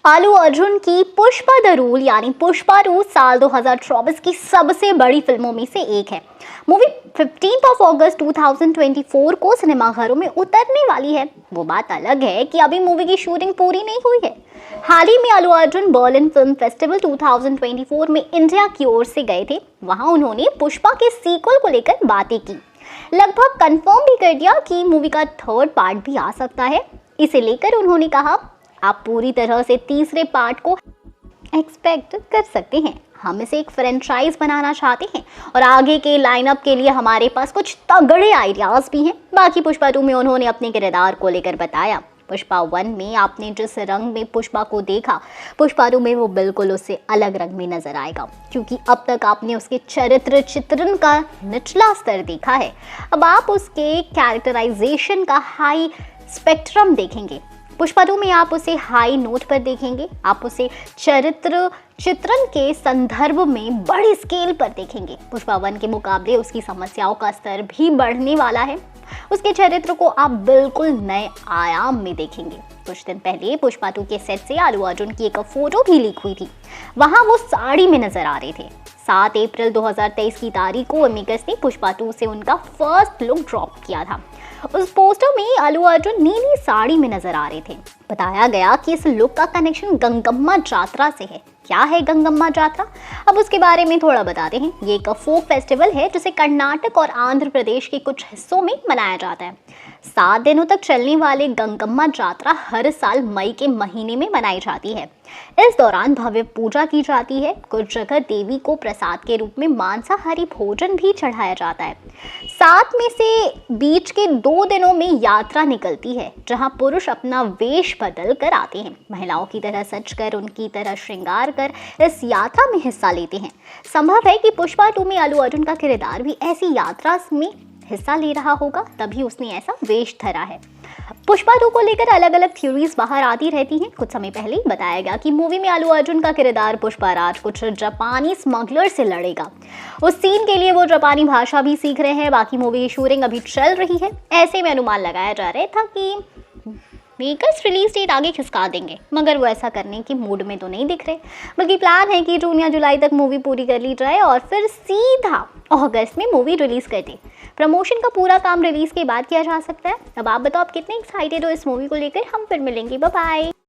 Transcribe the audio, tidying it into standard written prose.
आलू अर्जुन की Pushpa the rule यानी पुष्पा 2 साल 2024 की सबसे बड़ी फिल्मों में से एक है। मूवी 15 अगस्त 2024 को सिनेमाघरों में उतरने वाली है। वो बात अलग है कि अभी मूवी की शूटिंग पूरी नहीं हुई है। हाल ही में आलू अर्जुन बर्लिन फिल्म फेस्टिवल 2024 में इंडिया की ओर से गए थे। वहां उन्होंने पुष्पा के सीक्वल को लेकर बातें की। लगभग कंफर्म भी कर दिया कि मूवी का थर्ड पार्ट भी आ सकता है। इसे लेकर उन्होंने कहा, आप पूरी तरह से तीसरे पार्ट को एक्सपेक्ट कर सकते हैं। हम इसे एक फ्रेंचाइज बनाना चाहते हैं और आगे के लाइनअप के लिए हमारे पास कुछ तगड़े आइडियाज भी हैं। बाकी पुष्पा 2 में उन्होंने अपने किरदार को लेकर बताया, पुष्पा 1 में आपने जिस रंग में पुष्पा को देखा, पुष्पा 2 में वो बिल्कुल उससे अलग रंग में नजर आएगा, क्योंकि अब तक आपने उसके चरित्र चित्रण का निचला स्तर देखा है। अब आप उसके कैरेक्टराइजेशन का हाई स्पेक्ट्रम देखेंगे। पुष्पा 2 में आप उसे हाई नोट पर देखेंगे। आप उसे चरित्र चित्रण के संदर्भ में बड़े स्केल पर देखेंगे। पुष्पा 1 के मुकाबले उसकी समस्याओं का स्तर भी बढ़ने वाला है। उसके चरित्र को आप बिल्कुल नए आयाम में देखेंगे। कुछ दिन पहले पुष्पा 2 के सेट से आलू अर्जुन की एक फोटो भी लीक हुई थी। वहां वो साड़ी में नजर आ रहे थे। 7 अप्रैल 2023 की तारीख को मेकर्स ने पुष्पा 2 से उनका फर्स्ट लुक ड्रॉप किया था। उस पोस्टर में आलू अर्जुन नीली साड़ी में नजर आ रहे थे। बताया गया कि इस लुक का कनेक्शन गंगम्मा जात्रा से है। क्या है गंगम्मा जात्रा? अब उसके बारे में थोड़ा बताते हैं। ये एक फोक फेस्टिवल है जिसे कर्नाटक और आंध्र प्रदेश के कुछ हिस्सों में मनाया जाता है। 7 दिनों तक चलने वाले गंगम्मा जात्रा हर साल मई के महीने में मनाई जाती है। इस दौरान भव्य पूजा की जाती है। कुछ जगह देवी को प्रसाद के रूप में मांसाहारी भोजन भी चढ़ाया जाता है। 7 में से बीच के 2 दिनों में यात्रा निकलती है, जहां पुरुष अपना वेश बदल कर आते हैं। महिलाओं की तरह सज कर, उनकी तरह श्रृंगार कर इस यात्रा में हिस्सा लेते हैं। संभव है कि पुष्पा 2 में आलू अर्जुन का किरदार भी ऐसी यात्रा में हिस्सा ले रहा होगा, तभी उसने ऐसा वेश धरा है। पुष्पा 2 को लेकर अलग अलग थ्योरीज बाहर आती रहती हैं। कुछ समय पहले ही बताया गया कि मूवी में आलू अर्जुन का किरदार पुष्पा राज कुछ जापानी स्मगलर से लड़ेगा। उस सीन के लिए वो जापानी भाषा भी सीख रहे हैं। बाकी मूवी की शूटिंग अभी चल रही है। ऐसे में अनुमान लगाया जा रहा था कि मेकर्स रिलीज डेट आगे खिसका देंगे, मगर वो ऐसा करने की मूड में तो नहीं दिख रहे। बल्कि प्लान है कि जून या जुलाई तक मूवी पूरी कर ली जाए और फिर सीधा अगस्त में मूवी रिलीज कर दे। प्रमोशन का पूरा काम रिलीज के बाद किया जा सकता है। अब आप बताओ, आप कितने एक्साइटेड हो इस मूवी को लेकर? हम फिर मिलेंगे। Bye bye.